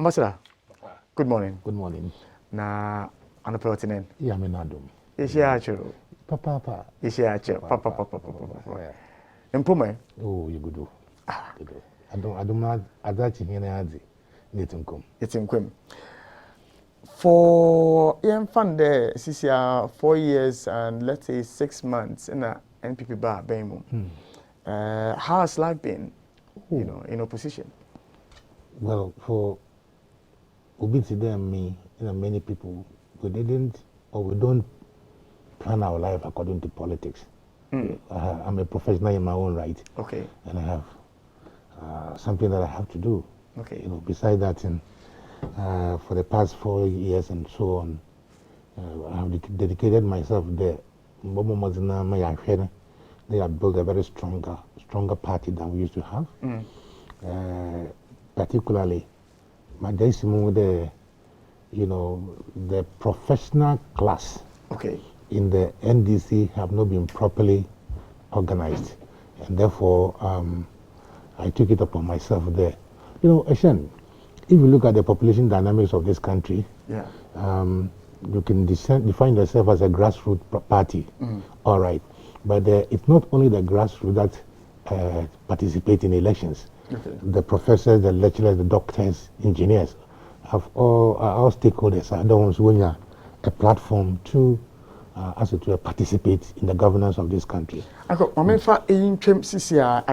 Ambassador, good morning. Good morning. Na anaprotein. Yeah, I'm in Adum. Ishiacho. Papa. Ishiacho. Papa. Impome. Oh, you good. I don't know. I don't think it's in Quim. For young fund there, this year 4 years and let's say 6 months in a NPP bar Bemu. How has life been, in opposition? Well, for Obiti and me, many people, we don't plan our life according to politics. I'm a professional in my own right. Okay. And I have something that I have to do. Okay. Besides that, for the past 4 years and so on, I have dedicated myself there. They have built a very stronger party than we used to have. Particularly, the professional class in the NDC have not been properly organized, and therefore I took it upon myself there. Eshen, if you look at the population dynamics of this country, you can define yourself as a grassroots party, all right. But it's not only the grassroots that participate in elections. The professors, the lecturers, the doctors, engineers, are all stakeholders are the ones who have a platform to participate in the governance of this country. I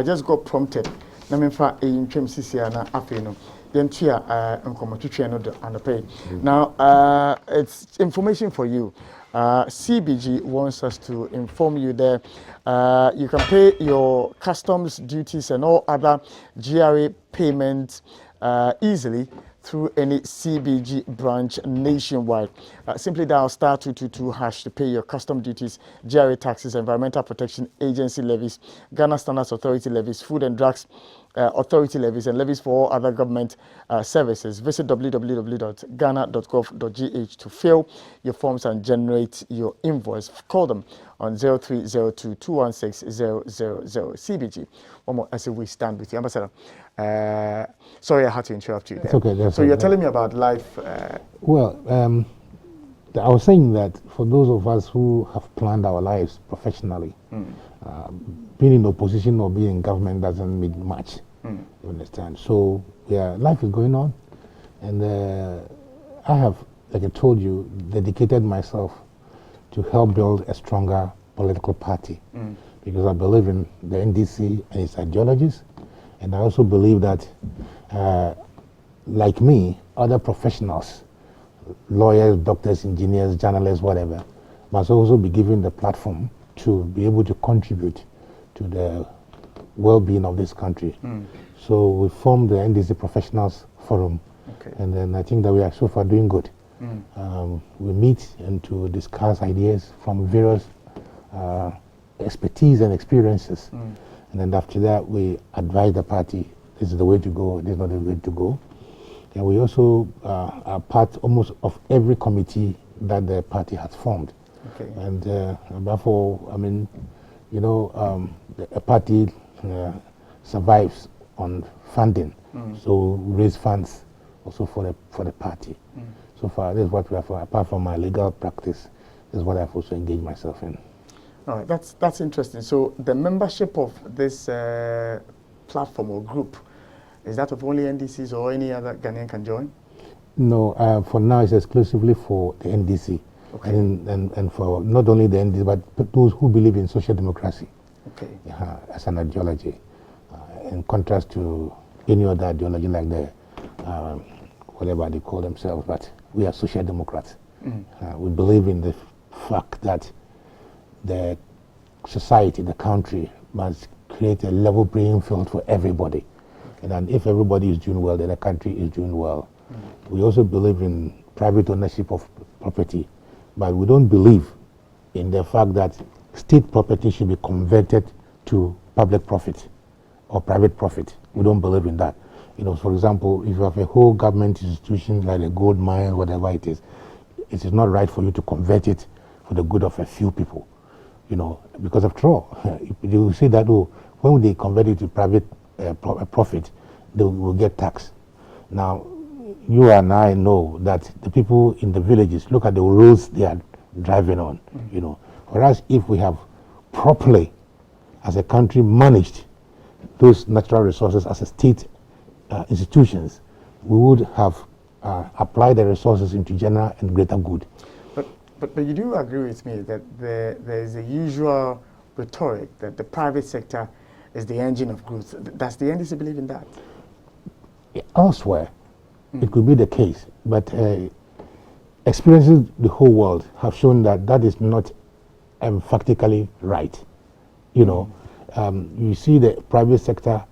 just got prompted. Now, it's information for you. CBG wants us to inform you that you can pay your customs duties and all other GRA payments easily through any CBG branch nationwide. Simply dial *222# to pay your custom duties, GRA taxes, Environmental Protection Agency levies, Ghana Standards Authority levies, Food and Drugs Authority levies, and levies for all other government services. Visit www.ghana.gov.gh to fill your forms and generate your invoice. Call them on 0302-216-000. CBG. One more as we stand with you. Ambassador, sorry I had to interrupt you there. Okay, so you're telling me about life. I was saying that for those of us who have planned our lives professionally, being in opposition or being in government doesn't mean much. You understand? So, life is going on. And I have, like I told you, dedicated myself to help build a stronger political party. Because I believe in the NDC and its ideologies. And I also believe that, like me, other professionals, lawyers, doctors, engineers, journalists, whatever, must also be given the platform to be able to contribute to the well-being of this country. So we formed the NDC Professionals Forum, and then I think that we are so far doing good. We meet and to discuss ideas from various expertise and experiences, and then after that we advise the party, this is the way to go, this is not the way to go. And we also are part almost of every committee that the party has formed. And therefore, a party survives on funding, so we raise funds also for the party. So far, this is what we have. Apart from my legal practice, this is what I've also engaged myself in. All right, that's interesting. So the membership of this platform or group, is that of only NDCs or any other Ghanaian can join? No, for now it's exclusively for the NDC. And for not only the NDC, but those who believe in social democracy as an ideology, in contrast to any other ideology like the whatever they call themselves, but we are social democrats. We believe in the fact that the society, the country, must create a level playing field for everybody. And then if everybody is doing well, then the country is doing well. We also believe in private ownership of property, but we don't believe in the fact that state property should be converted to public profit or private profit. We don't believe in that. For example, if you have a whole government institution like a gold mine, whatever it is not right for you to convert it for the good of a few people. Because after all, you see that when they convert it to private profit, they will get tax. Now, you and I know that the people in the villages, look at the roads they are driving on, you know. For us, if we have properly, as a country, managed those natural resources as a state institutions, we would have applied the resources into general and greater good. But you do agree with me that there is a usual rhetoric that the private sector is the engine of growth. Does the NDC believe in that? Elsewhere, it could be the case, but experiences the whole world have shown that that is not emphatically right. You know, you see the private sector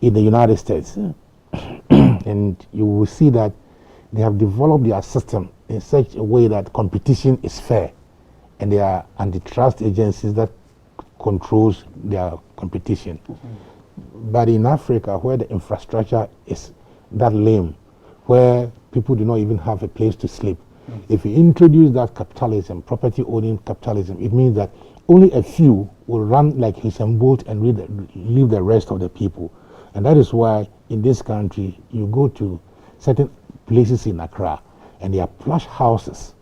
in the United States, and you will see that they have developed their system in such a way that competition is fair, and there are antitrust agencies that controls their competition. But in Africa, where the infrastructure is that lame, where people do not even have a place to sleep, if you introduce that capitalism, property owning capitalism, it means that only a few will run like Usain Bolt and leave the rest of the people. And that is why in this country, you go to certain places in Accra and there are plush houses,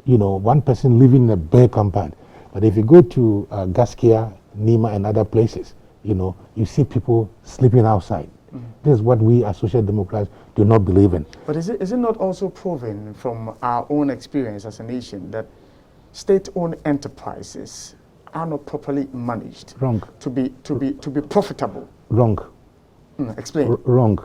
you know, one person living in a bare compound. But if you go to Gaskia, Nima and other places, you know, you see people sleeping outside. This is what we as Social Democrats do not believe in. But is it not also proven from our own experience as a nation that state-owned enterprises are not properly managed? Wrong. To be profitable? Wrong. Explain. Wrong.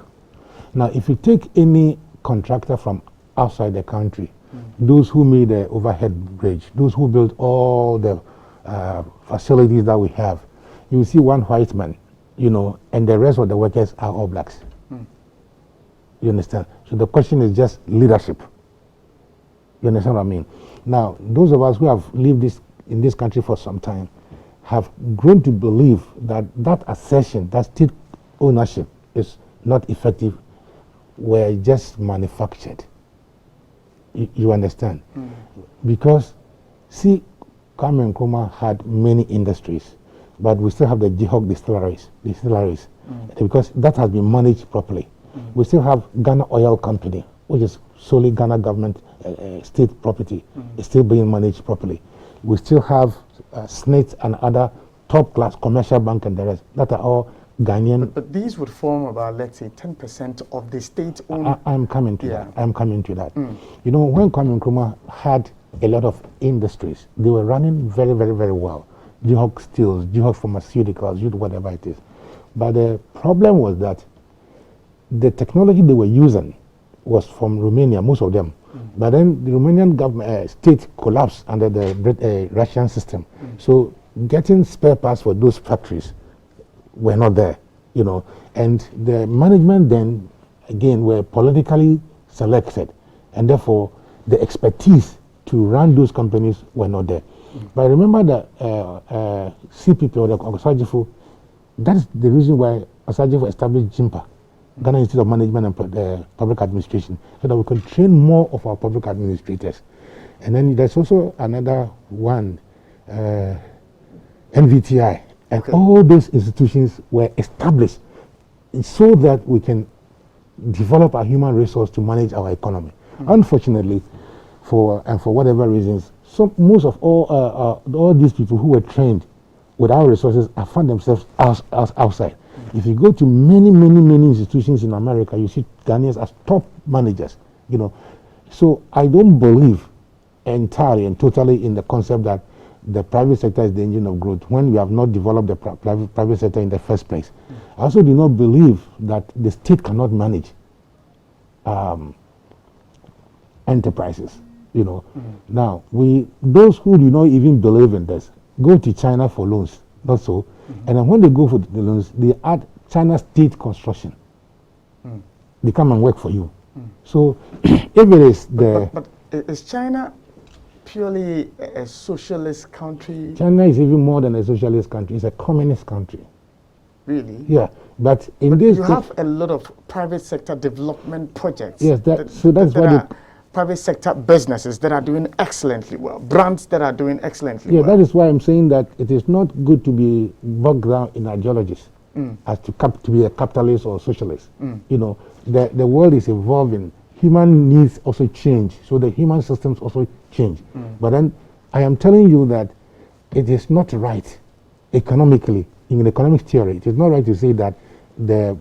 Now, if you take any contractor from outside the country, those who made the overhead bridge, those who built all the facilities that we have, you will see one white man, you know, and the rest of the workers are all blacks. You understand? So the question is just leadership. You understand what I mean? Now, those of us who have lived in this country for some time have grown to believe that that assertion, that state ownership is not effective, were just manufactured. You understand? Because, see, Kwame Nkrumah had many industries, but we still have the Jihok distilleries, because that has been managed properly. We still have Ghana Oil Company, which is solely Ghana government state property. It's still being managed properly. We still have SNIT and other top-class commercial bank and the rest. That are all Ghanaian. But these would form about, let's say, 10% of the state-owned... I'm coming to that. I'm coming to that. You know, when Kwame Nkrumah had a lot of industries, they were running very, very, very well. Jihok Steels, Jihok Pharmaceuticals, whatever it is. But the problem was that the technology they were using was from Romania, most of them. But then the Romanian government state collapsed under the Russian system. So getting spare parts for those factories were not there, you know. And the management then, again, were politically selected. And therefore, the expertise to run those companies were not there. But remember that CPP, or the Osagyefo, that's the reason why Osagyefo established JIMPA, Ghana Institute of Management and Public Administration, so that we can train more of our public administrators. And then there's also another one, NVTI, and all those institutions were established so that we can develop our human resource to manage our economy. Unfortunately, for whatever reasons, most of all these people who were trained with our resources have found themselves outside. If you go to many institutions in America, you see Ghanaians as top managers, you know. So I don't believe entirely and totally in the concept that the private sector is the engine of growth when we have not developed the private sector in the first place. I also do not believe that the state cannot manage enterprises, you know. Now, those who do not even believe in this, go to China for loans, not so. And then when they go for the loans, they add China state construction. They come and work for you. So if it is the... But is China purely a socialist country? China is even more than a socialist country. It's a communist country. Really? Yeah. But in this... You have a lot of private sector development projects. Yes, that's what private sector businesses that are doing excellently well, brands that are doing excellently well. Yeah, that is why I'm saying that it is not good to be bogged down in ideologies as to be a capitalist or socialist. You know, the world is evolving human needs also change, so the human systems also change. But then I am telling you that it is not right economically, in economic theory, it is not right to say that the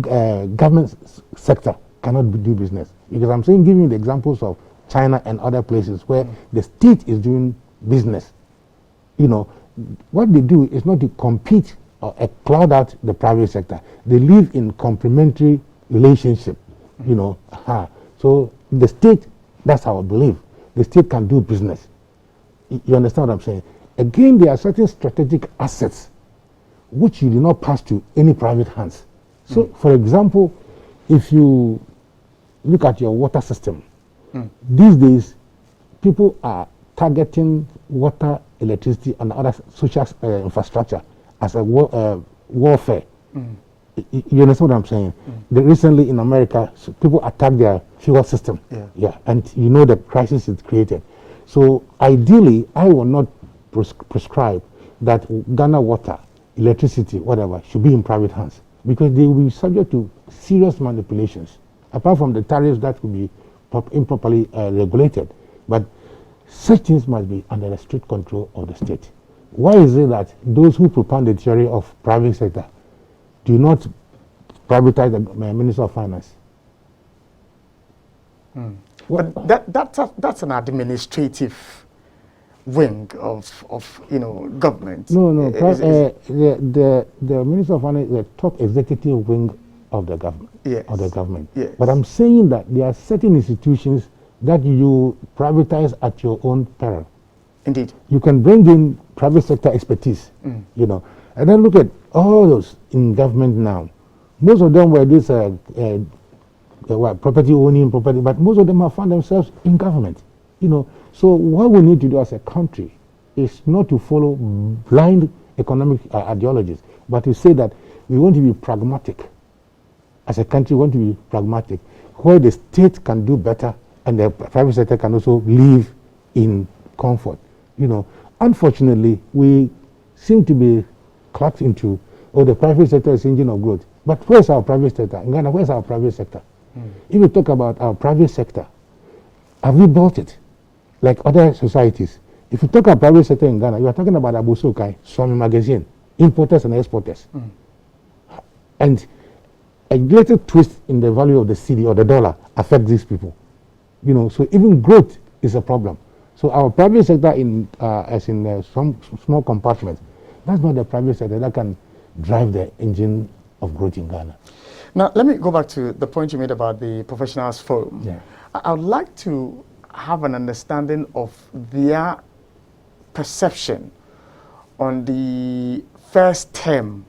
government sector cannot do business. Because I'm saying, giving you the examples of China and other places where the state is doing business. You know, what they do is not to compete or cloud out the private sector. They live in complementary relationship, you know. So the state, that's how I believe, the state can do business. You understand what I'm saying? Again, there are certain strategic assets which you do not pass to any private hands. So, for example, if you look at your water system, these days, people are targeting water, electricity, and other social infrastructure as a warfare. You understand what I'm saying? Recently in America, people attacked their fuel system. And you know the crisis it created. So ideally, I will not prescribe that Ghana water, electricity, whatever, should be in private hands, because they will be subject to serious manipulations, apart from the tariffs that will be improperly regulated. But such things must be under the strict control of the state. Why is it that those who propound the theory of private sector do not privatize the Minister of Finance? But that's an administrative wing of government. No. The Minister of Finance is the top executive wing of the government. Yes. But I'm saying that there are certain institutions that you privatize at your own peril. Indeed. You can bring in private sector expertise, you know, and then look at all those in government now. Most of them were this property owning, but most of them have found themselves in government, you know. So what we need to do as a country is not to follow blind economic ideologies, but to say that we want to be pragmatic. As a country, we want to be pragmatic, where the state can do better and the private sector can also live in comfort. You know, unfortunately, we seem to be clocked into, the private sector is engine of growth. But where's our private sector? In Ghana, where's our private sector? If you talk about our private sector, have we built it? Like other societies. If you talk about private sector in Ghana, you are talking about Abusokai, Swami Magazine, importers and exporters. And a greater twist in the value of the cedi or the dollar affects these people. You know, so even growth is a problem. So our private sector, as in some small compartments, that's not the private sector that can drive the engine of growth in Ghana. Now, let me go back to the point you made about the Professionals Forum. Yeah. I would like to have an understanding of their perception on the first term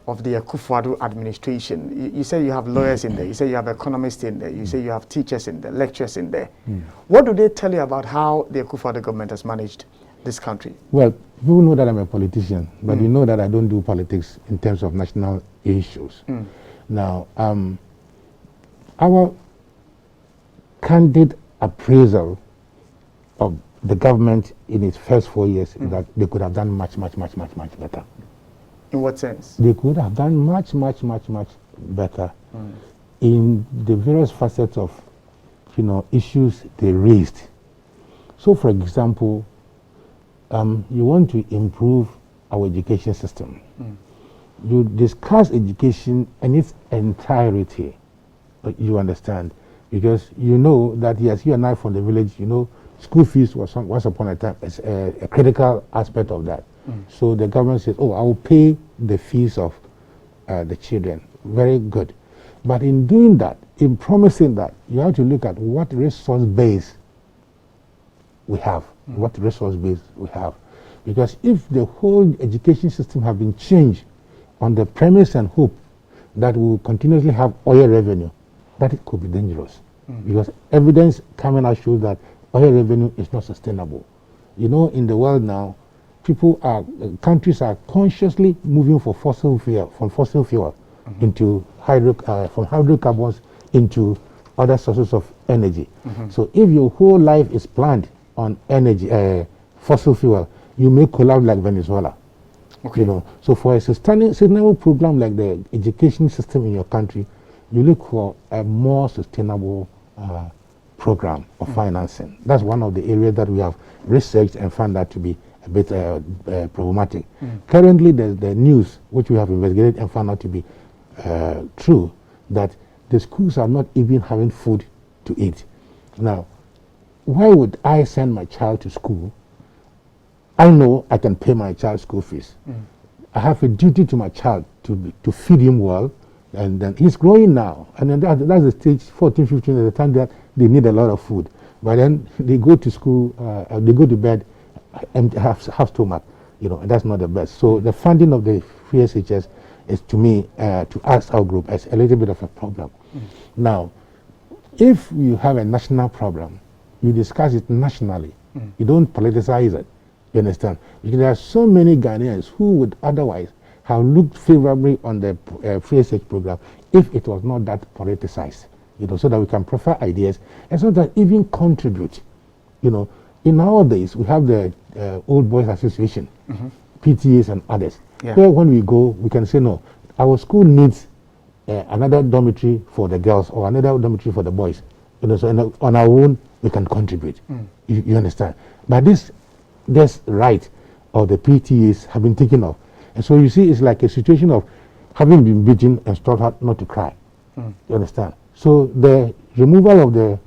of the Akufo-Addo administration. You say you have lawyers in there, you say you have economists in there, you say you have teachers in there, lecturers in there. What do they tell you about how the Akufo-Addo government has managed this country? Well, you know that I'm a politician, but you know that I don't do politics in terms of national issues. Now, our candid appraisal of the government in its first 4 years is that they could have done much better. In what sense? They could have done much better in the various facets of, issues they raised. So, for example, you want to improve our education system. You discuss education in its entirety. You understand? Because you know that, yes, you and I from the village, school fees was once upon a time a critical aspect of that. So the government says, I will pay the fees of the children. Very good. But in doing that, in promising that, you have to look at what resource base we have. Because if the whole education system have been changed on the premise and hope that we will continuously have oil revenue, that it could be dangerous. Because evidence coming out shows that oil revenue is not sustainable. In the world now, countries are consciously moving from fossil fuel into from hydrocarbons into other sources of energy. So if your whole life is planned on energy, fossil fuel, you may collapse like Venezuela. Okay. So for a sustainable program like the education system in your country, you look for a more sustainable program of financing. That's one of the areas that we have researched and found that to be a bit problematic. Currently, the news which we have investigated and found out to be true, that the schools are not even having food to eat. Now, why would I send my child to school? I know I can pay my child's school fees. I have a duty to my child to feed him well, and then he's growing now. And then that's the stage, 14, 15, at the time that they need a lot of food. But then they go to school, they go to bed, and have stomach, and that's not the best. So the funding of the free SHS is, to me, to us, our group, as a little bit of a problem. Now, if you have a national problem, you discuss it nationally. You don't politicize it. You understand? Because there are so many Ghanaians who would otherwise have looked favorably on the free SH program if it was not that politicized, so that we can prefer ideas and so that even contribute. In nowadays, we have the Old Boys Association, PTAs and others, where when we go, we can say, no, our school needs another dormitory for the girls or another dormitory for the boys. So on our own, we can contribute. You understand? But this right of the PTAs have been taken off. And so you see, it's like a situation of having been beaten and taught not to cry. You understand? So the removal of the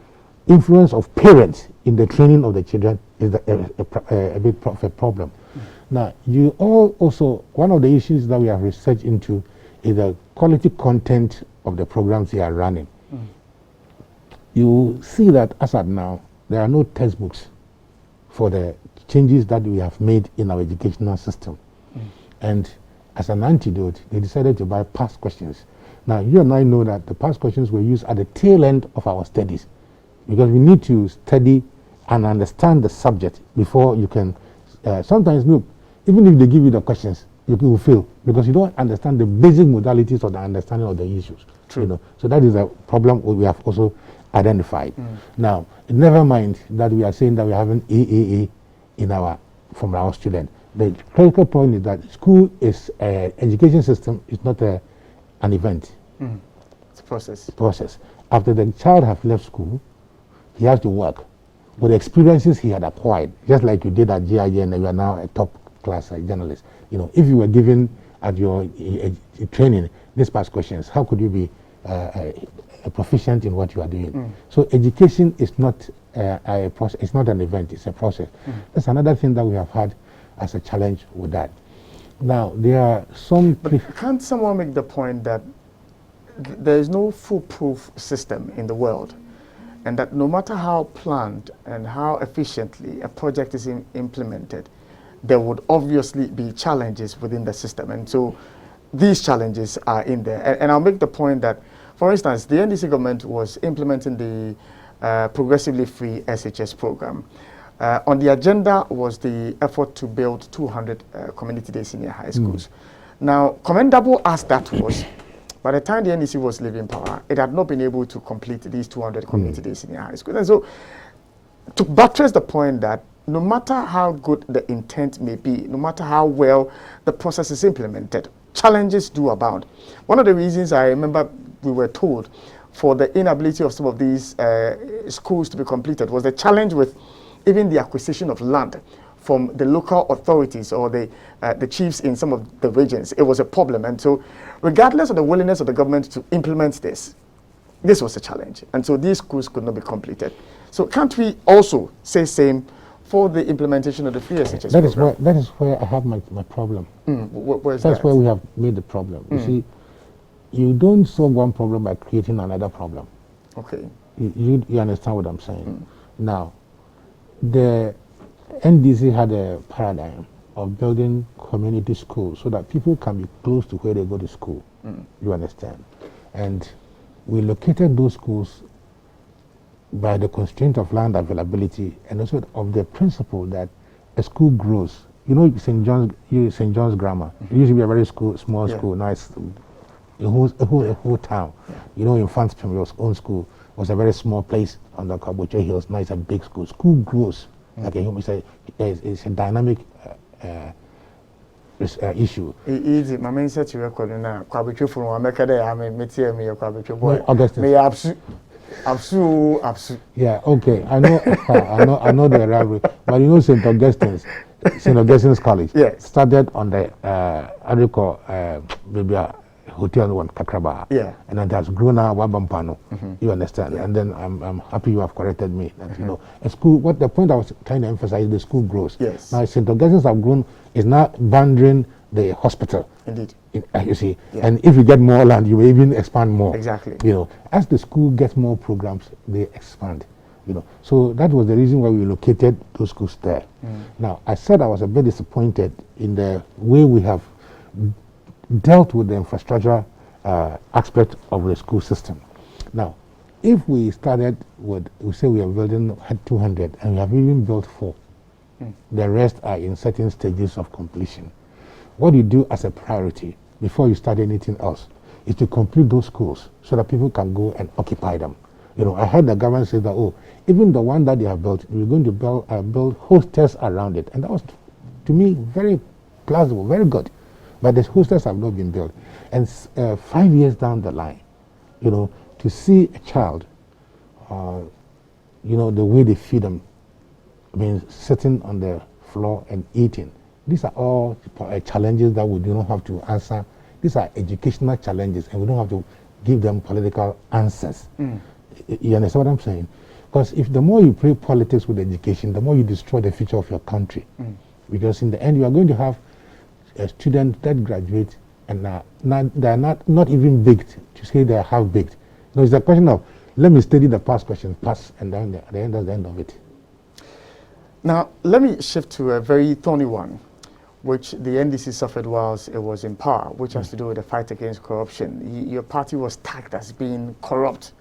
influence of parents in the training of the children is a bit of a problem. Now, you all also, one of the issues that we have researched into is the quality content of the programs they are running. You see that as of now, there are no textbooks for the changes that we have made in our educational system. And as an antidote, they decided to buy past questions. Now, you and I know that the past questions were used at the tail end of our studies, because we need to study and understand the subject before you can, sometimes, look, even if they give you the questions, you will fail, because you don't understand the basic modalities of the understanding of the issues. True. So that is a problem we have also identified. Now, never mind that we are saying that we have an AAA from our students. The critical point is that school is education system is not an event. It's a process. Process. After the child has left school, he has to work with the experiences he had acquired, just like you did at GIG, and you are now a top class journalist. If you were given at your training these past questions, how could you be a proficient in what you are doing? So education is not a process. It's not an event. It's a process. That's another thing that we have had as a challenge with that. Now, there are some... But can't someone make the point that there is no foolproof system in the world, and that no matter how planned and how efficiently a project is implemented, there would obviously be challenges within the system, and so these challenges are in there. And I'll make the point that, for instance, the NDC government was implementing the progressively free SHS program. On the agenda was the effort to build 200 community-day senior high schools. Now, commendable as that was, by the time the NDC was leaving power, it had not been able to complete these 200 community-day senior high schools. And so, to buttress the point that no matter how good the intent may be, no matter how well the process is implemented, challenges do abound. One of the reasons I remember we were told for the inability of some of these schools to be completed was the challenge with even the acquisition of land from the local authorities or the chiefs in some of the regions. It was a problem. And so regardless of the willingness of the government to implement this was a challenge. And so these schools could not be completed. So can't we also say same for the implementation of the free SHS program? That is where I have my problem. That's where we have made the problem. You see, you don't solve one problem by creating another problem. Okay. You understand what I'm saying? Now, the NDC had a paradigm of building community schools so that people can be close to where they go to school. You understand? And we located those schools by the constraint of land availability and also of the principle that a school grows. St. John's Grammar. It used to be a very small school. Now it's a whole town. In Fan's Primrose own school was a very small place on the Kabuche Hills. Now it's a big school. School grows like a human. It's a dynamic issue. Easy. My main set you record now. Kabuche from America. I mean, me Kabuche boy. Augustus. Absu. Yeah, okay. I know, I know the rivalry, but you know St. Augustine's College Yes. started on the how do you call maybe a hotel one Kakraba. Yeah. And then it has grown now Wabampano. You understand? Yeah. And then I'm happy you have corrected me that you know a school. What the point I was trying to emphasize, the school grows. Yes. Now St. Augustine's have grown is now bounding the hospital. Indeed. You see, Yeah. and if you get more land, you will even expand more. Exactly. You know, as the school gets more programs, they expand. You know, so that was the reason why we located those schools there. Now, I said I was a bit disappointed in the way we have dealt with the infrastructure aspect of the school system. Now, if we started with, we say we are building 200 and we have even built 4, the rest are in certain stages of completion. What you do as a priority before you start anything else is to complete those schools so that people can go and occupy them. You know, I heard the government say that, oh, even the one that they have built, we're going to build hostels around it. And that was, to me, very plausible, very good. But the hostels have not been built. And 5 years down the line, you know, to see a child, you know, the way they feed them, I mean, sitting on the floor and eating. These are all challenges that we do not have to answer. These are educational challenges, and we don't have to give them political answers. You understand what I'm saying? Because if the more you play politics with education, the more you destroy the future of your country. Because in the end, you are going to have a student that graduates and they are not even baked to say they are half baked. No, it's a question of let me study the past question, pass, and then at the end of it. Now, let me shift to a very thorny one, which the NDC suffered whilst it was in power, which has to do with the fight against corruption. Your party was tagged as being corrupt.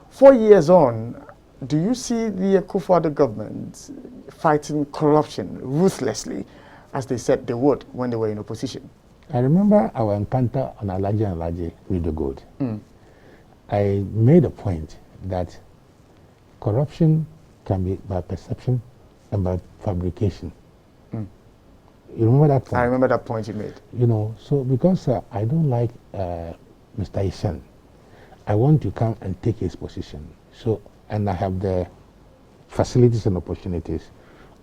4 years on, do you see the Akufo-Addo government fighting corruption ruthlessly, as they said they would when they were in opposition? I remember our encounter on Alaji with the gold. I made a point that corruption can be by perception and by fabrication. You remember that point? I remember that point you made. You know, so because I don't like Mr. Ishan, I want to come and take his position. So, and I have the facilities and opportunities.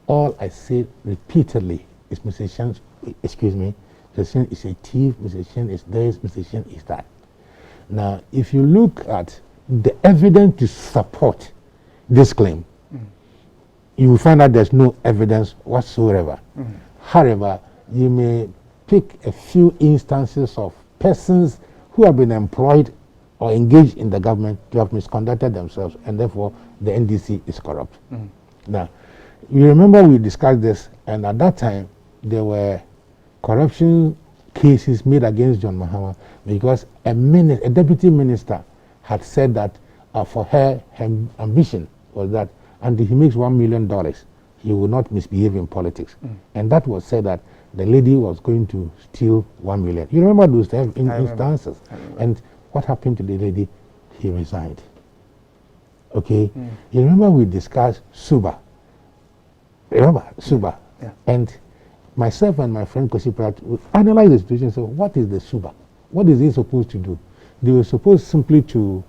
All I say repeatedly is Mr. Ishan, excuse me, Mr. Ishan is a thief, Mr. Ishan is this, Mr. Ishan is that. Now, if you look at the evidence to support this claim, you will find that there's no evidence whatsoever. However, you may pick a few instances of persons who have been employed or engaged in the government to have misconducted themselves, and therefore the NDC is corrupt. Now, you remember we discussed this, and at that time there were corruption cases made against John Mahama because a deputy minister had said that for her ambition was that until he makes $1 million, he will not misbehave in politics. And that was said that the lady was going to steal 1 million. You remember those instances? And what happened to the lady? He resigned. Okay? You remember we discussed Suba? Remember Suba? Yeah. And myself and my friend Kosi Prat would analyze the situation and say, what is the Suba? What is he supposed to do? They were supposed simply to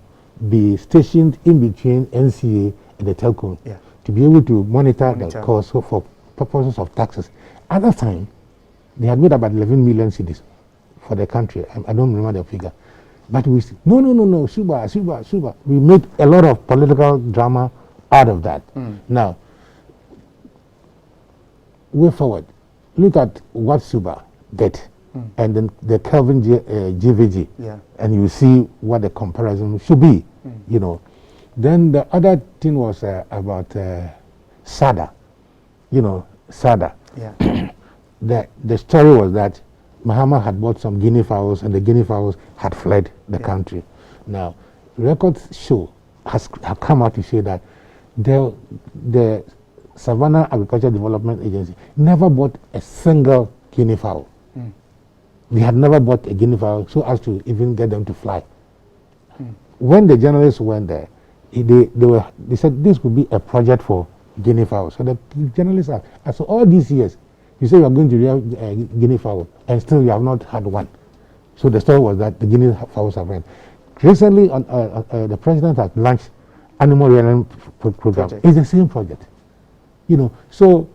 be stationed in between NCA and the telco. Yeah. To be able to monitor the cost for purposes of taxes. At that time, they had made about 11 million cedis for the country. I don't remember the figure. But we said, no, Suba. We made a lot of political drama out of that. Now, way forward, look at what Suba did. And then the Kelvin GVG. Yeah. And you see what the comparison should be, you know. Then the other thing was about SADA, you know, SADA. Yeah. The story was that Mahama had bought some guinea fowls and the guinea fowls had fled the country. Now, records show, have come out to say that the Savannah Agriculture Development Agency never bought a single guinea fowl. They had never bought a guinea fowl so as to even get them to fly. When the journalists went there, they said this could be a project for guinea fowls. So the journalists asked, so all these years, you say you are going to rear guinea fowl, and still you have not had one. So the story was that the guinea fowls have run. Recently, the president has launched animal rearing program. Project. It's the same project. So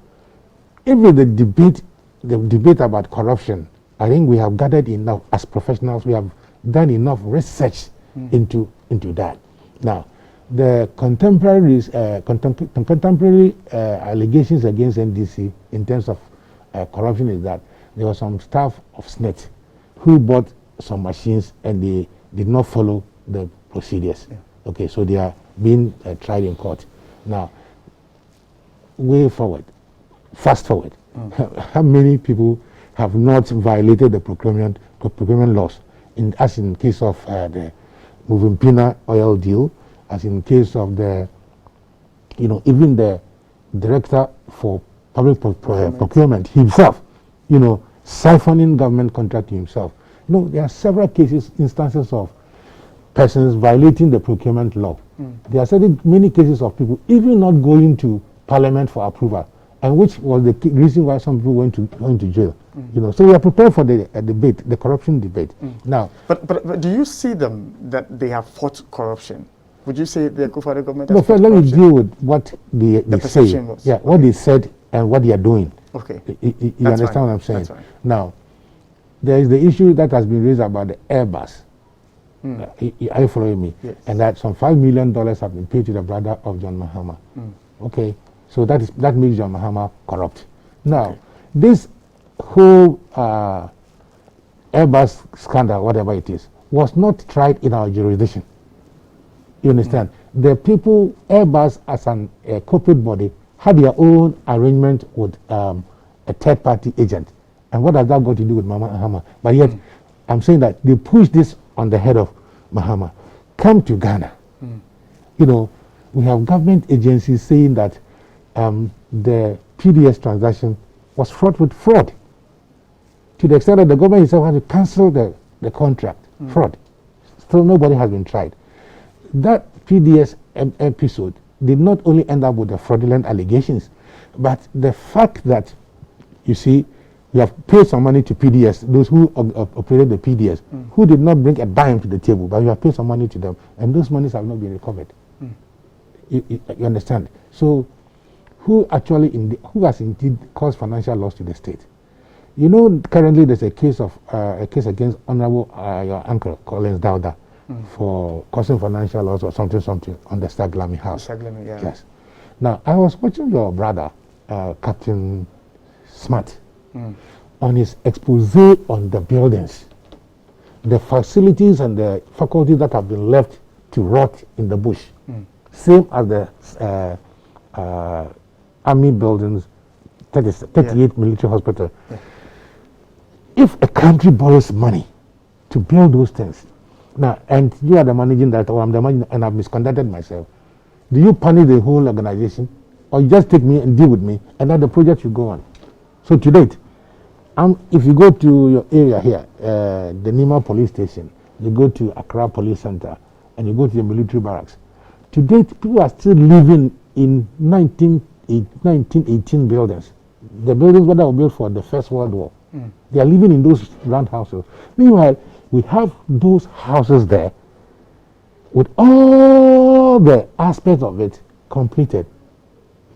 even the debate about corruption, I think we have gathered enough as professionals. We have done enough research into that. Now, the contemporary allegations against NDC in terms of corruption is that there was some staff of SNET who bought some machines and they did not follow the procedures. Yeah. Okay, so they are being tried in court. Now, fast forward. How many people have not violated the procurement laws? As in case of the Movimpina oil deal, as in case of the, even the director for public procurement himself, siphoning government contract to himself. There are several instances of persons violating the procurement law. There are many cases of people even not going to parliament for approval, and which was the reason why some people went to jail. So we are prepared for the debate, the corruption debate. Now, but do you see them that they have fought corruption? Would you say the Akufo-Addo government? No, first let me deal with what they say. Was. Yeah, what they said and what they are doing. Okay. You understand fine. what I'm saying? That's fine. Now, there is the issue that has been raised about the Airbus. Are you following me? Yes. And that some $5 million have been paid to the brother of John Mahama. Okay, so that makes John Mahama corrupt. Now, this whole Airbus scandal, whatever it is, was not tried in our jurisdiction. You understand? The people, Airbus as a corporate body, had their own arrangement with a third-party agent. And what has that got to do with Mahama? But yet, I'm saying that they push this on the head of Mahama. Come to Ghana. We have government agencies saying that the PDS transaction was fraught with fraud, to the extent that the government itself had to cancel the contract. Fraud. Still nobody has been tried. That PDS episode did not only end up with the fraudulent allegations, but the fact that, you see, you have paid some money to PDS, those who operated the PDS, who did not bring a dime to the table, but you have paid some money to them, and those monies have not been recovered. You understand? So, who has indeed caused financial loss to the state? Currently there's a case against Honorable your uncle Collins Dowda for causing financial loss or something on the Staglami house. Staglami, yeah. Yes. Now, I was watching your brother, Captain Smart, on his expose on the buildings, the facilities and the faculties that have been left to rot in the bush, same as the army buildings, 38 military hospital. Yeah. If a country borrows money to build those things, now, and you are the managing director, or I'm the managing, and I've misconducted myself, do you punish the whole organization, or you just take me and deal with me, and then the project should go on? So to date, if you go to your area here, the Nima police station, you go to Accra Police Center, and you go to the military barracks, to date, people are still living in 1918 buildings. The buildings that were built for the First World War. They are living in those round houses. Meanwhile, we have those houses there with all the aspects of it completed.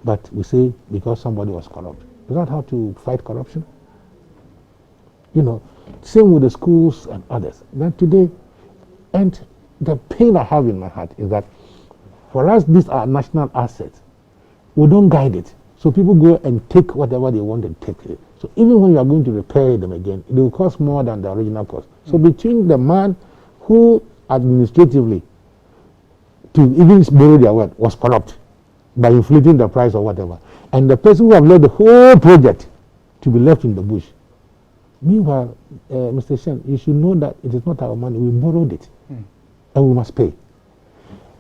But we say because somebody was corrupt. Is that how to fight corruption? Same with the schools and others. Then today, and the pain I have in my heart is that for us, these are national assets. We don't guide it. So people go and take whatever they want and take it. So even when you are going to repair them again, it will cost more than the original cost. So between the man who administratively, to even borrow their word, was corrupt by inflating the price or whatever, and the person who have led the whole project to be left in the bush. Meanwhile, Mr. Shen, you should know that it is not our money. We borrowed it, and we must pay.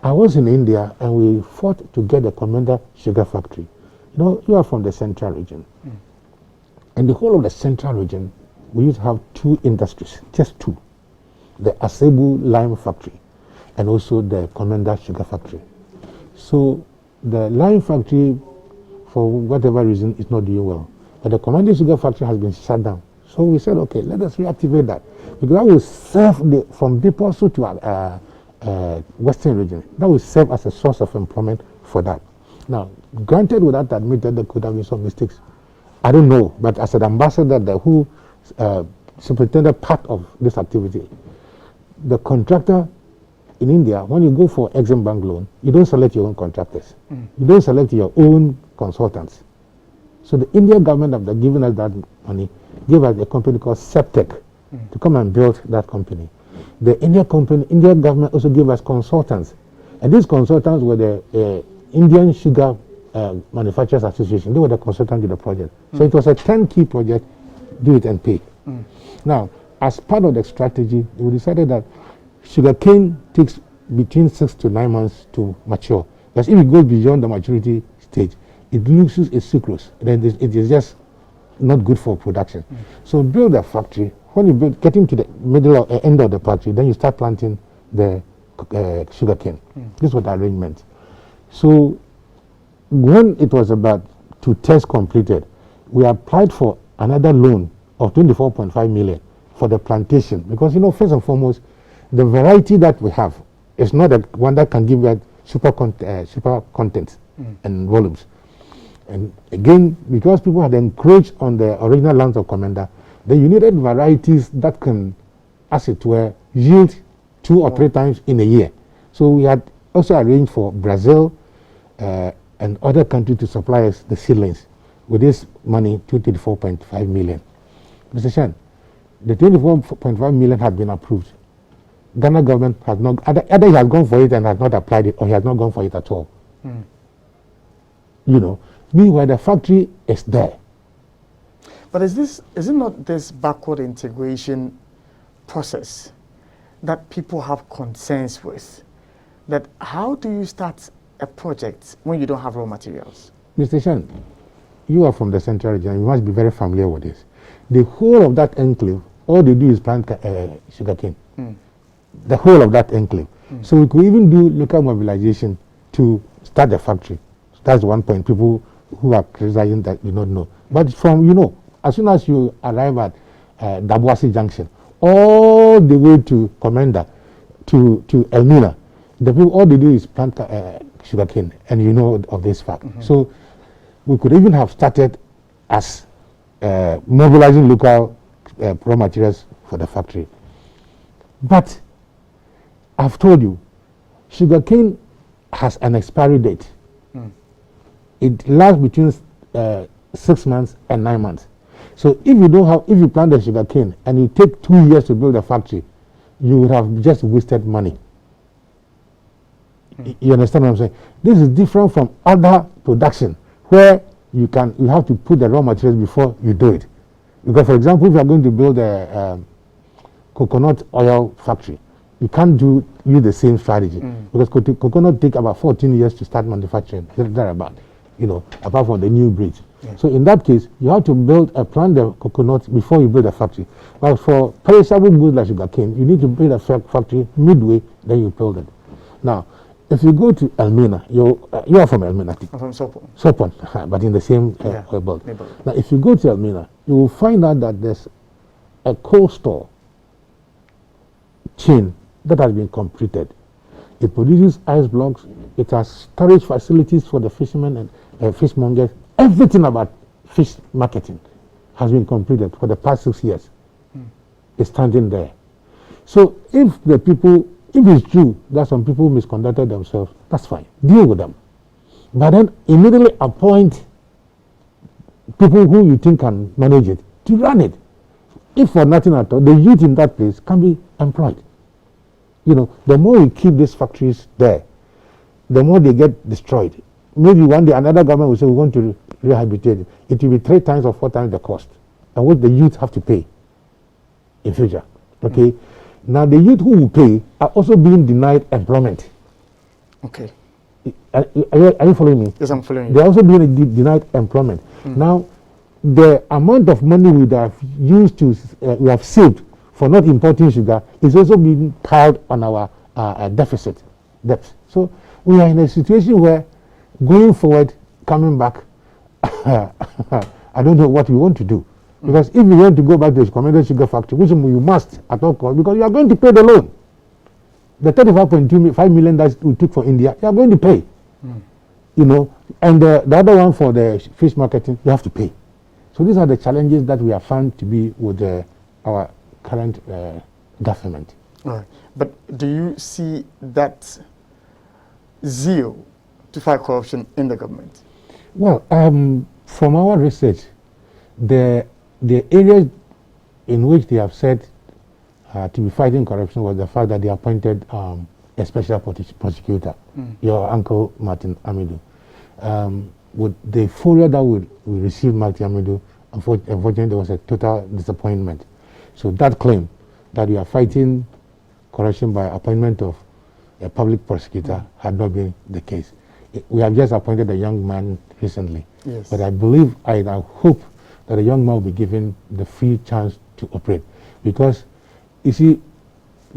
I was in India, and we fought to get the Commander Sugar Factory. You are from the central region. And the whole of the central region, we used to have two industries, just two. The Asebu Lime Factory and also the Commander Sugar Factory. So the lime factory, for whatever reason, is not doing well. But the Commander Sugar Factory has been shut down. So we said, okay, let us reactivate that. Because that will serve from Deposo Western region. That will serve as a source of employment for that. Now, granted, without admitted there could have been some mistakes. I don't know, but as an ambassador who superintended part of this activity, the contractor in India, when you go for Exim Bank loan, you don't select your own contractors. You don't select your own consultants. So the Indian government, after giving us that money, gave us a company called Septec to come and build that company. The Indian government also gave us consultants. And these consultants were the Indian Sugar Manufacturers Association. They were the consultants to the project. So it was a 10-key project, do it and pay. Now, as part of the strategy, we decided that sugarcane takes between 6 to 9 months to mature. Because if it goes beyond the maturity stage, it loses its sucrose. Then it is just not good for production. So build a factory. When you getting to the middle or end of the factory, then you start planting the sugarcane. This was the arrangement. So when it was about 2 tests completed, we applied for another loan of 24.5 million for the plantation. Because, first and foremost, the variety that we have is not the one that can give us super content and volumes. And again, because people had encroached on the original lands of Commander, then you needed varieties that can, as it were, yield 2 or 3 times in a year. So we had also arranged for Brazil and other countries to supply us the seedlings. With this money, 24.5 million. Mr. Shan, the 24.5 million had been approved. Ghana government has not, either he has gone for it and has not applied it, or he has not gone for it at all. Meanwhile, the factory is there. But is it not this backward integration process that people have concerns with? That how do you start a project when you don't have raw materials? Mr. Shan, you are from the central region. You must be very familiar with this. The whole of that enclave, all they do is plant sugarcane. The whole of that enclave. So we could even do local mobilization to start the factory. So that's one point. People who are criticizing that do not know. But from, as soon as you arrive at Dabuasi Junction, all the way to Commander, to Elmina, the people, all they do is plant sugarcane, and you know of this fact. So we could even have started as mobilizing local raw materials for the factory. But I've told you, sugarcane has an expiry date. It lasts between 6 months and 9 months. So if you plant the sugarcane and you take 2 years to build a factory, you would have just wasted money. You understand what I'm saying? This is different from other production where you have to put the raw materials before you do it. Because, for example, if you are going to build a coconut oil factory, you can't use the same strategy because coconut take about 14 years to start manufacturing. Thereabout, apart from the new breeds. So in that case, you have to plant the coconut before you build a factory. But for perishable goods like sugarcane, you need to build a factory midway, then you build it. Now, if you go to Elmina, you are from Elmina. I'm from Sopon. Sopon, but in the same world. Now, if you go to Elmina, you will find out that there's a cold store chain that has been completed. It produces ice blocks. It has storage facilities for the fishermen and fishmongers. Everything about fish marketing has been completed for the past 6 years. It's standing there. So if it's true that some people misconducted themselves, that's fine. Deal with them. But then immediately appoint people who you think can manage it to run it. If for nothing at all, the youth in that place can be employed. The more we keep these factories there, the more they get destroyed. Maybe one day another government will say we want to rehabilitate it. It will be 3 times or 4 times the cost, and what the youth have to pay in future. Okay. Now the youth who will pay are also being denied employment. Okay. Are you following me? Yes, I'm following you. They're also being denied employment. Now, the amount of money we have saved for not importing sugar is also being piled on our debt. So we are in a situation where going forward, coming back, I don't know what we want to do. Because if you want to go back to the Commander Sugar Factory, which you must at all costs, because you are going to pay the loan. The 35.25 million that we took for India, you are going to pay. You know, and the other one for the fish marketing, you have to pay. So these are the challenges that we have found to be with our current government. All right. But do you see that zeal to fight corruption in the government? Well, from our research, the areas in which they have said to be fighting corruption was the fact that they appointed a special prosecutor, your uncle Martin Amidu. With the failure that we received Martin Amidu, unfortunately there was a total disappointment. So that claim that we are fighting corruption by appointment of a public prosecutor had not been the case. We have just appointed a young man recently, yes. But I believe, I hope that a young man will be given the free chance to operate, because you see,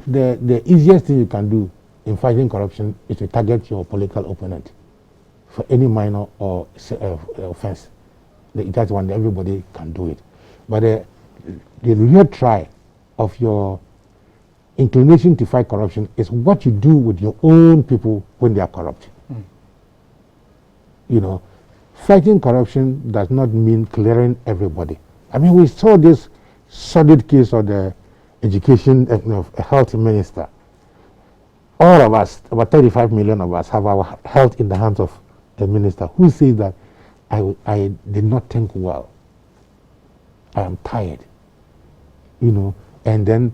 the easiest thing you can do in fighting corruption is to target your political opponent for any minor or offense. That's one, everybody can do it. But the real try of your inclination to fight corruption is what you do with your own people when they are corrupt. You know, fighting corruption does not mean clearing everybody. I mean, we saw this sordid case of the education health minister. All of us, about 35 million of us, have our health in the hands of a minister who says that I did not think well. I am tired. You know, and then,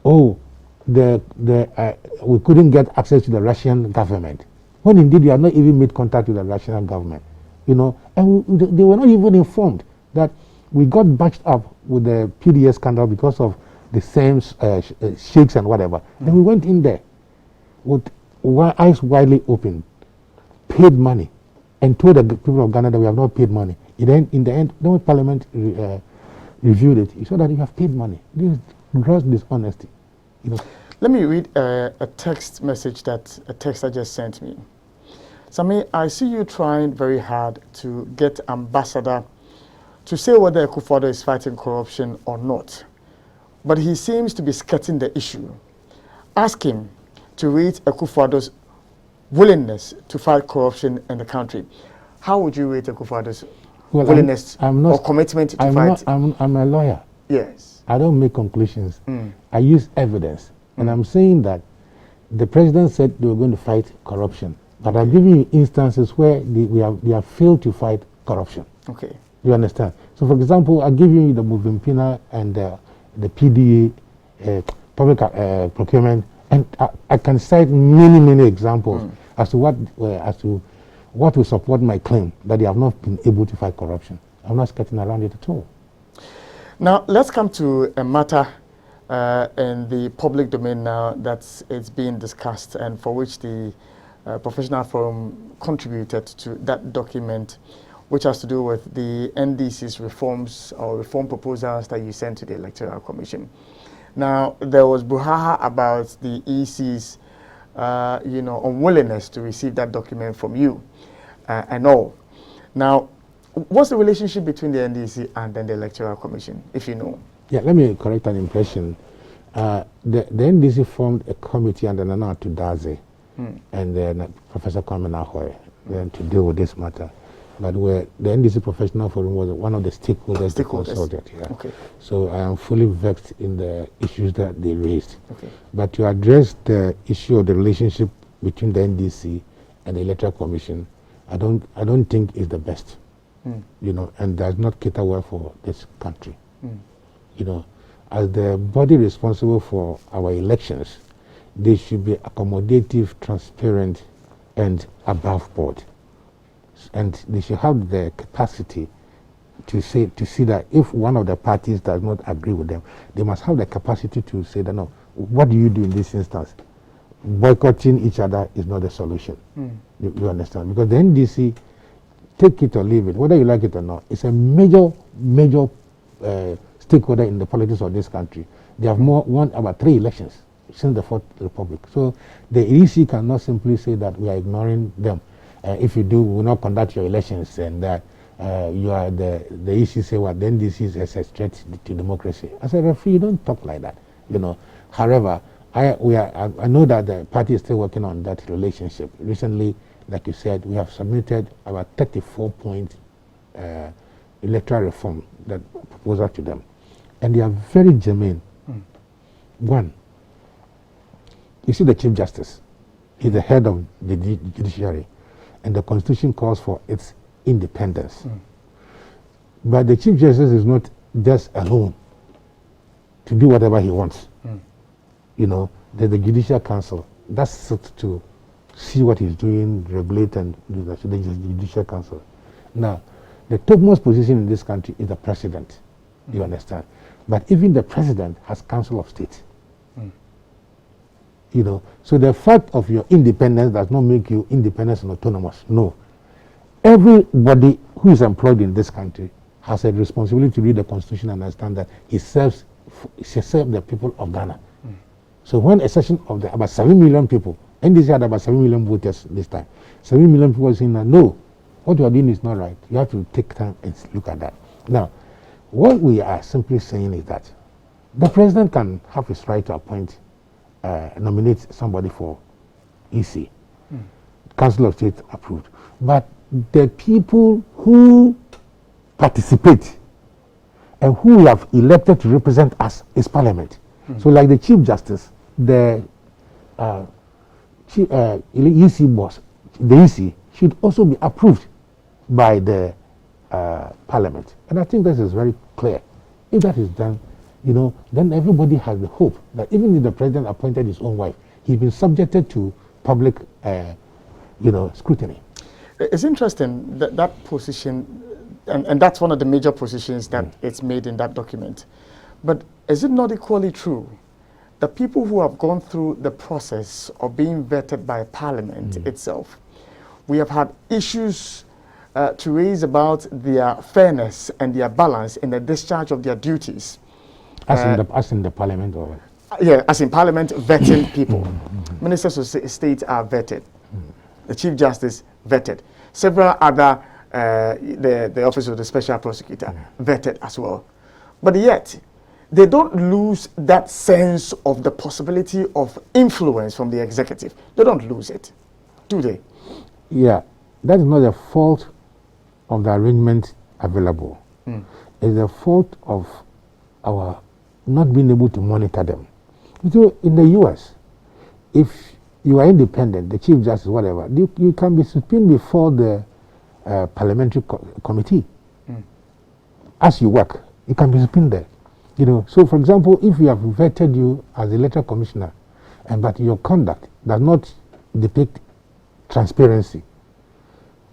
oh, we couldn't get access to the Russian government, when indeed we have not even made contact with the Russian government. You know, and they were not even informed that we got batched up with the PDS scandal because of the same sheikhs and whatever. Then we went in there with eyes widely open, paid money, and told the people of Ghana that we have not paid money. In the end, when Parliament reviewed it, he said that you have paid money. This is gross dishonesty. You know. Let me read a text message that a texter just sent me. Sami, I see you trying very hard to get Ambassador to say whether Akufo-Addo is fighting corruption or not, but he seems to be skirting the issue. Ask him to rate Akufo-Addo's willingness to fight corruption in the country. How would you rate Akufo-Addo's willingness or commitment to fight? I'm a lawyer. Yes. I don't make conclusions. I use evidence. And I'm saying that the president said they were going to fight corruption. But I'm giving you instances where they have failed to fight corruption. Okay. You understand? So, for example, I give you the Muvimpina and the PDA, public procurement, and I can cite many examples as to what will support my claim that they have not been able to fight corruption. I'm not skirting around it at all. Now, let's come to a matter in the public domain now that it's being discussed and for which the Professional Forum contributed to that document, which has to do with the NDC's reforms or reform proposals that you sent to the Electoral Commission. Now, there was brouhaha about the EC's unwillingness to receive that document from you and all. Now, what's the relationship between the NDC and then the Electoral Commission, if you know? Yeah, let me correct an impression. The NDC formed a committee under Nana Tudaze and then Professor Kwame Nahoe to deal with this matter. But the NDC Professional Forum was one of the stakeholders that consulted. Yeah. Okay. So I am fully vexed in the issues that they raised. Okay. But to address the issue of the relationship between the NDC and the Electoral Commission, I don't think is the best. You know, and does not cater well for this country. You know, as the body responsible for our elections, they should be accommodative, transparent, and above board. And they should have the capacity to see that if one of the parties does not agree with them, they must have the capacity to say that, no, what do you do in this instance? Boycotting each other is not the solution. You understand? Because the NDC, take it or leave it, whether you like it or not, it's a major stakeholder in the politics of this country. They have won about 3 elections since the Fourth Republic. So the EC cannot simply say that we are ignoring them. If you do, we will not conduct your elections, and that you are the EC say what, then this is a threat to democracy. As a referee, you don't talk like that, you know. However, I know that the party is still working on that relationship. Recently, like you said, we have submitted about 34-point electoral reform that proposal to them, and they are very germane. One, you see the Chief Justice, he's the head of the judiciary, and the Constitution calls for its independence. But the Chief Justice is not just alone to do whatever he wants. You know, there's the Judicial Council that's set to see what he's doing, regulate and do that. So there's the Judicial Council. Now, the topmost position in this country is the president. You understand? But even the president has Council of State. You know, so the fact of your independence does not make you independent and autonomous. No. Everybody who is employed in this country has a responsibility to read the Constitution and understand that he serves the people of Ghana. So when a session of about 7 million people, NDC had about 7 million voters this time, 7 million people saying that no, what you are doing is not right. You have to take time and look at that. Now, what we are simply saying is that the president can have his right to appoint, nominate somebody for EC, Council of State approved. But the people who participate and who we have elected to represent us is Parliament. So like the Chief Justice, the EC boss, the EC should also be approved by the Parliament. And I think this is very clear. If that is done, you know, then everybody has the hope that even if the president appointed his own wife, he's been subjected to public, scrutiny. It's interesting that that position, and that's one of the major positions that it's made in that document. But is it not equally true that people who have gone through the process of being vetted by Parliament itself, we have had issues to raise about their fairness and their balance in the discharge of their duties? As in the Parliament, or yeah, as in Parliament, vetting people. Ministers of State are vetted. The Chief Justice vetted. Several other, the Office of the Special Prosecutor vetted as well. But yet, they don't lose that sense of the possibility of influence from the executive. They don't lose it, do they? Yeah, that is not the fault of the arrangement available. It's the fault of our not being able to monitor them. So in the US, if you are independent, the Chief Justice, whatever, you can be subpoenaed before the parliamentary committee. As you work, you can be subpoenaed there. You know, so for example, if we have vetted you as a electoral commissioner, but your conduct does not depict transparency,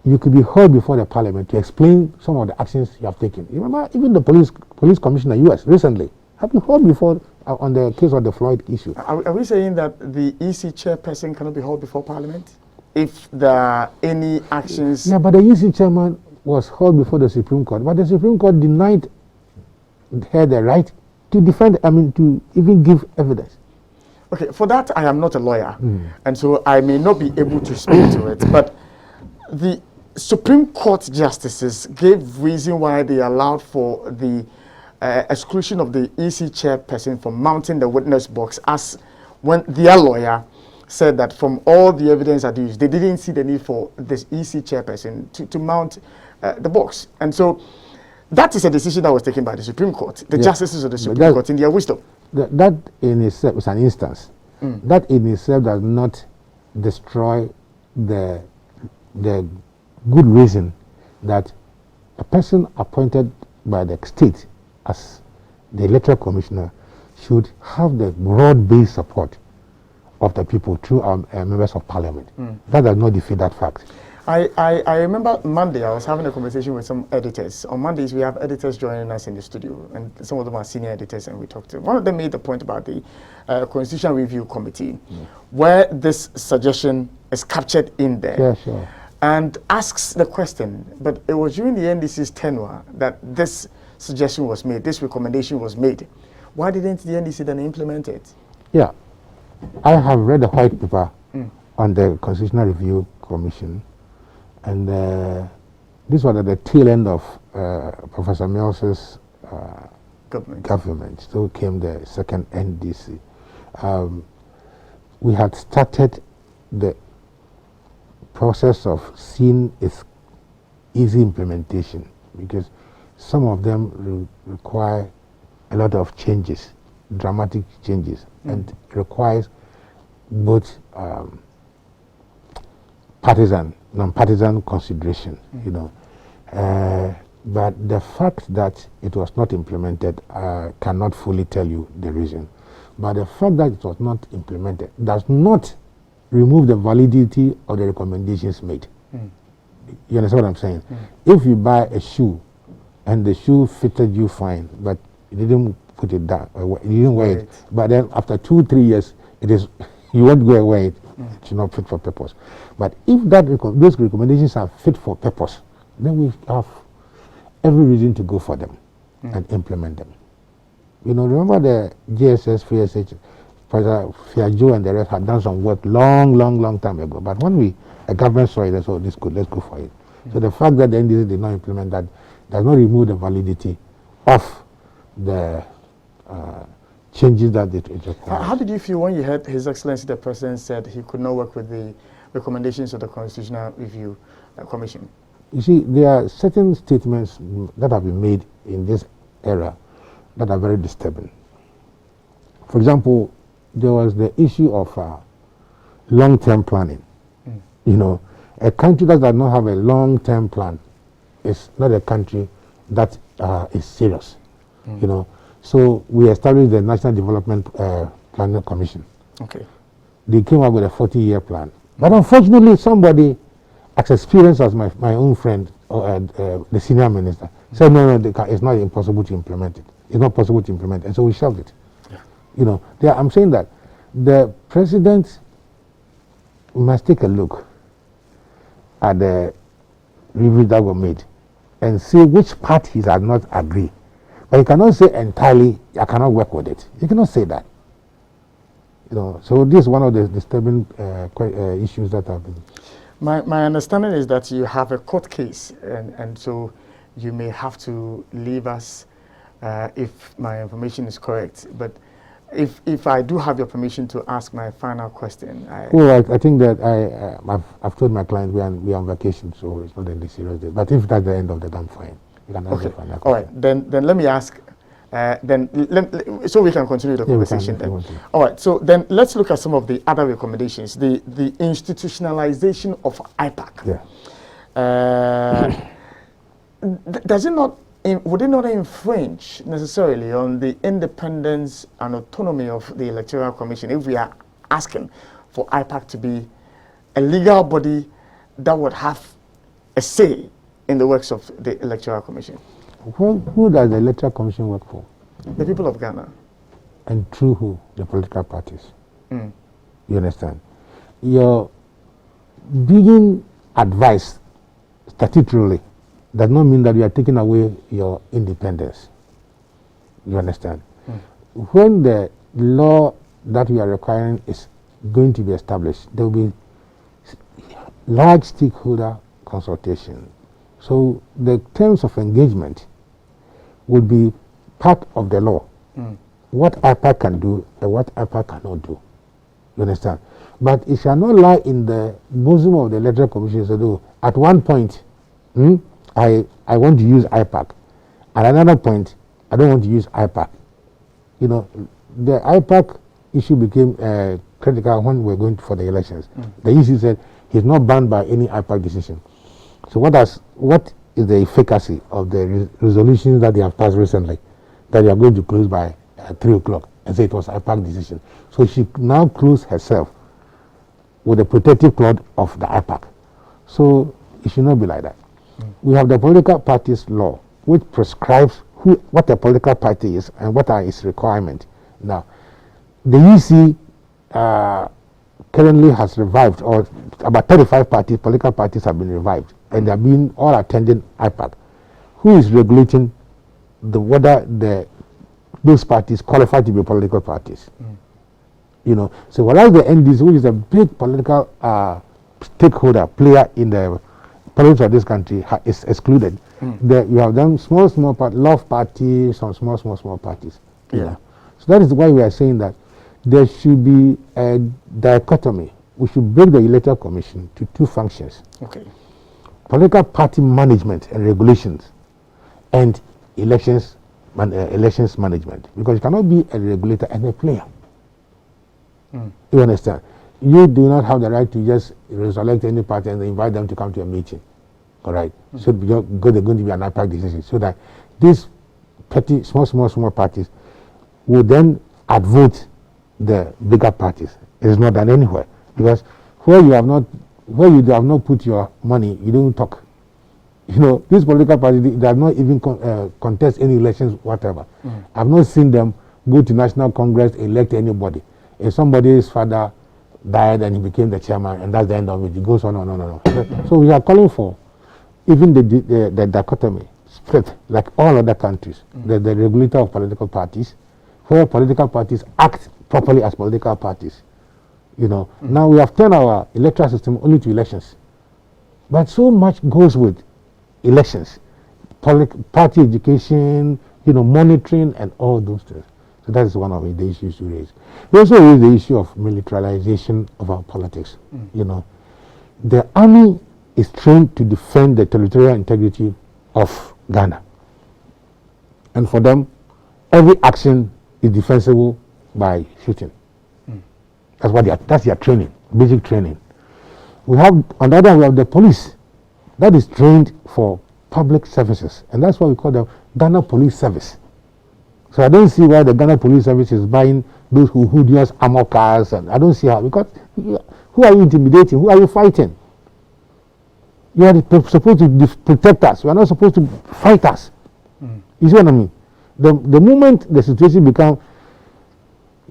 you could be heard before the Parliament to explain some of the actions you have taken. You remember, even the police commissioner, US, recently, have been heard before on the case of the Floyd issue. Are we saying that the EC chairperson cannot be heard before Parliament if there are any actions? Yeah, but the EC chairman was heard before the Supreme Court, but the Supreme Court denied her the right to defend, to even give evidence. Okay, for that I am not a lawyer, and so I may not be able to speak to it, but the Supreme Court justices gave reason why they allowed for the exclusion of the EC chairperson from mounting the witness box, as when their lawyer said that from all the evidence adduced, they didn't see the need for this EC chairperson to mount the box. And so that is a decision that was taken by the Supreme Court, the justices of the Supreme Court in their wisdom. That in itself is an instance. That in itself does not destroy the good reason that a person appointed by the state as the electoral commissioner should have the broad-based support of the people through our members of Parliament. That does not defeat that fact. I remember Monday I was having a conversation with some editors. On Mondays we have editors joining us in the studio, and some of them are senior editors, and we talked to them. One of them made the point about the Constitutional Review Committee, where this suggestion is captured in there. Yeah, sure. And asks the question, but it was during the NDC's tenure that this suggestion was made, this recommendation was made. Why didn't the NDC then implement it? Yeah, I have read the white paper on the Constitutional Review Commission, and this was at the tail end of Professor Mills's government. So came the second NDC. we had started the process of seeing its easy implementation, because some of them require a lot of changes, dramatic changes, and requires both partisan, non-partisan consideration, you know. But the fact that it was not implemented, cannot fully tell you the reason. But the fact that it was not implemented does not remove the validity of the recommendations made. You understand what I'm saying? If you buy a shoe and the shoe fitted you fine, but you didn't put it down, you didn't wear it, but then after 2-3 years, you won't go away. It should not fit for purpose. But if those recommendations are fit for purpose, then we have every reason to go for them and implement them. You know, remember the GSS, FSH, Professor Fiajo and the rest had done some work long time ago. But when a government saw it, they said, oh, this good, let's go for it. So the fact that the NDC did not implement that does not remove the validity of the changes that it requires. How did you feel when you heard His Excellency the President said he could not work with the recommendations of the Constitutional Review Commission? You see, there are certain statements that have been made in this era that are very disturbing. For example, there was the issue of long-term planning. You know, a country that does not have a long-term plan is not a country that is serious. You know, so we established the National Development Planning Commission. Okay. They came up with a 40-year plan. But unfortunately, somebody as experienced as my own friend, the senior minister, said, no, it's not impossible to implement it. It's not possible to implement it. And so we shelved it. Yeah. You know, I'm saying that the president must take a look at the reviews that were made and see which parties are not agree. But you cannot say entirely, I cannot work with it. You cannot say that. You know, so this is one of the disturbing issues that have been. My understanding is that you have a court case, and so you may have to leave us if my information is correct. But if I do have your permission to ask my final question. I think that I've told my client we are on vacation, so it's not any serious day. But if that's the end of the day, I'm fine. You can ask the final question. All right, then let me ask. So we can continue the conversation then. All right, so then let's look at some of the other recommendations. The institutionalization of IPAC. Yeah. Does it not, would it not infringe necessarily on the independence and autonomy of the Electoral Commission if we are asking for IPAC to be a legal body that would have a say in the works of the Electoral Commission? Who does the Electoral Commission work for? The people of Ghana. And through who? The political parties. You understand? Your being advised statutorily does not mean that you are taking away your independence. You understand? When the law that we are requiring is going to be established, there will be large stakeholder consultation. So the terms of engagement would be part of the law. What IPAC can do and what IPAC cannot do. You understand? But it shall not lie in the bosom of the Electoral Commission. So at one point, I want to use IPAC. At another point, I don't want to use IPAC. You know, the IPAC issue became critical when we were going for the elections. The EC said he's not bound by any IPAC decision. So what is the efficacy of the resolutions that they have passed recently, that they are going to close by 3 o'clock and say it was IPAC decision? So she now closed herself with the protective clause of the IPAC. So it should not be like that. We have the political parties law, which prescribes what a political party is and what are its requirements. Now, the EC currently has revived, or about 35 political parties have been revived, and they have been all attending IPAC. Who is regulating whether those parties qualify to be political parties? You know, so whereas the NDC, which is a big political stakeholder, player in the politics of this country, is excluded. You have done small love parties, some small parties. You know? So that is why we are saying that there should be a dichotomy. We should break the Electoral Commission to two functions. Okay. Political party management and regulations, and elections management. Because you cannot be a regulator and a player. You understand? You do not have the right to just reselect any party and invite them to come to a meeting. All right? So they're going to be an IPAC decision. So that these petty, small parties will then outvote the bigger parties. It is not done anywhere. Because where you have not put your money, you don't talk. You know, these political parties, they have not even contest any elections, whatever. I've not seen them go to National Congress, elect anybody. If somebody's father died and he became the chairman, and that's the end of it, it goes on. So we are calling for even the dichotomy split, like all other countries, the regulator of political parties, where political parties act properly as political parties. You know, now we have turned our electoral system only to elections, but so much goes with elections, party education, you know, monitoring and all those things. So that is one of the issues to raise. We also raise the issue of militarization of our politics. You know, the army is trained to defend the territorial integrity of Ghana, and for them, every action is defensible by shooting. That's their training, basic training. We have, on the other hand, we have the police that is trained for public services, and that's why we call them Ghana Police Service. So I don't see why the Ghana Police Service is buying those hoodies, armor cars, and I don't see how, because who are you intimidating? Who are you fighting? You are supposed to protect us. You are not supposed to fight us. You see what I mean? The moment the situation becomes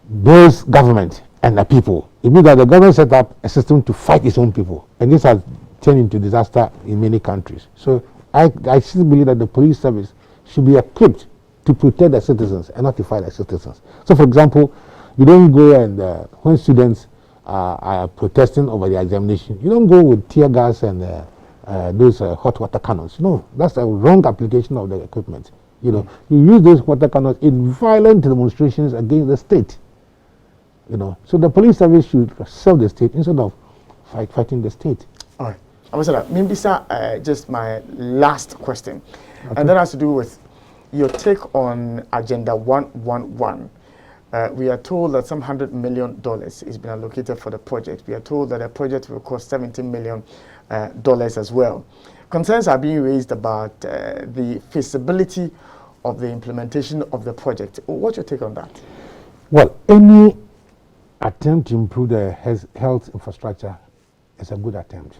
those government and the people, it means that the government set up a system to fight its own people, and this has turned into disaster in many countries. So I still believe that the police service should be equipped to protect the citizens and not to fight the citizens. So, for example, you don't go and when students are protesting over the examination, you don't go with tear gas and those hot water cannons. No, that's a wrong application of the equipment. You know, you use those water cannons in violent demonstrations against the state. You know, so the police service should serve the state instead of fighting the state. All right. Ambassador, Mimbisa, just my last question, and that has to do with your take on Agenda 111. We are told that some $100 million is been allocated for the project. We are told that the project will cost $17 million as well. Concerns are being raised about the feasibility of the implementation of the project. What's your take on that? Well, any attempt to improve the health infrastructure is a good attempt.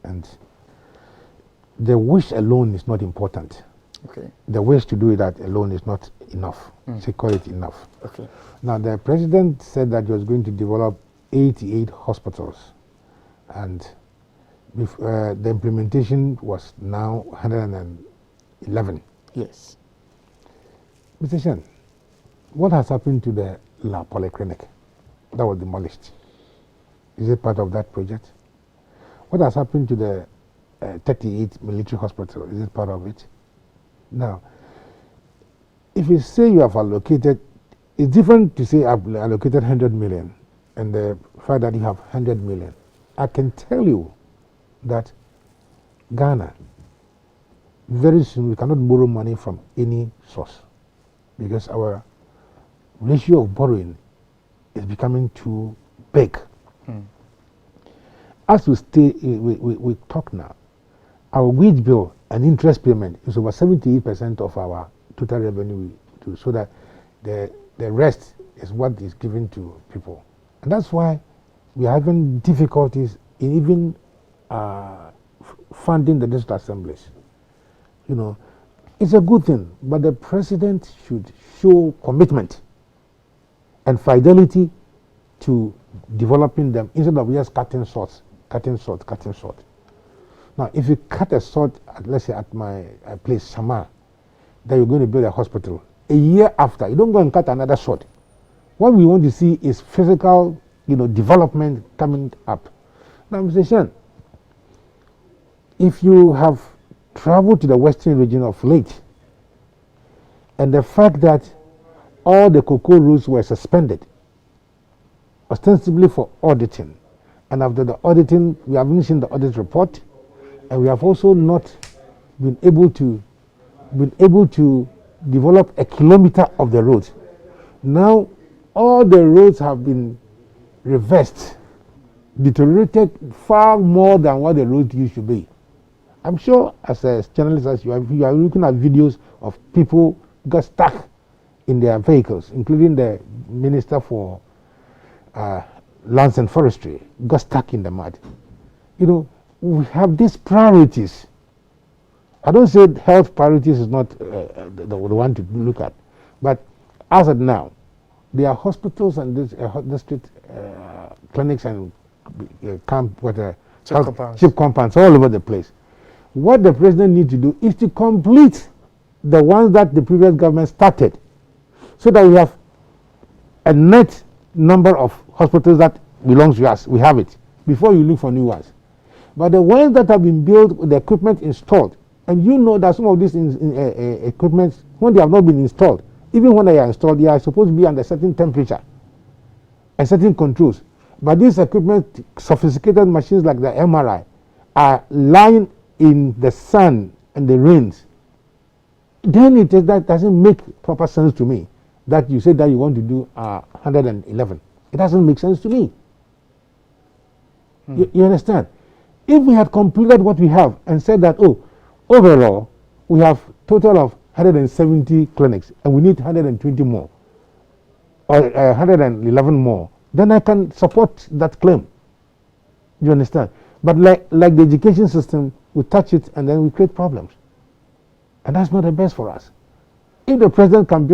And the wish alone is not important. Okay. The wish to do that alone is not enough. Say, call it enough. Okay. Now, the president said that he was going to develop 88 hospitals, and the implementation was now 111. Yes. Mr. Shen, what has happened to the La Polyclinic that was demolished? Is it part of that project? What has happened to the 38 military hospital? Is it part of it? Now, if you say you have allocated, it's different to say I've allocated 100 million and the fact that you have 100 million. I can tell you that Ghana, very soon, we cannot borrow money from any source because our ratio of borrowing is becoming too big. As we talk now, our wage bill and interest payment is over 78% of our total revenue, so that the rest is what is given to people. And that's why we are having difficulties in even funding the district assemblies. You know, it's a good thing, but the president should show commitment and fidelity to developing them instead of just cutting short. Now, if you cut a short, let's say at my place, Shama, that you're going to build a hospital, a year after, you don't go and cut another short. What we want to see is physical, development coming up. Now, Mr. Shen, if you have traveled to the western region of late, and the fact that all the cocoa roads were suspended, ostensibly for auditing. And after the auditing, we haven't seen the audit report, and we have also not been able to develop a kilometer of the roads. Now, all the roads have been reversed, deteriorated far more than what the roads used to be. I'm sure, as a journalist, as you are looking at videos of people got stuck in their vehicles, including the Minister for Lands and Forestry, got stuck in the mud. You know, we have these priorities. I don't say health priorities is not the one to look at, but as of now, there are hospitals and district clinics and cheap compounds all over the place. What the president needs to do is to complete the ones that the previous government started, so that we have a net number of hospitals that belongs to us. We have it before you look for new ones. But the ones that have been built with the equipment installed, and you know that some of these equipment, when they have not been installed, even when they are installed, they are supposed to be under certain temperature and certain controls. But these equipment, sophisticated machines like the MRI, are lying in the sun and the rains. Then that doesn't make proper sense to me, that you say that you want to do 111. It doesn't make sense to me. You understand? If we had completed what we have and said that, oh, overall, we have total of 170 clinics and we need 120 more or 111 more, then I can support that claim. You understand? But like the education system, we touch it and then we create problems. And that's not the best for us. If the president can build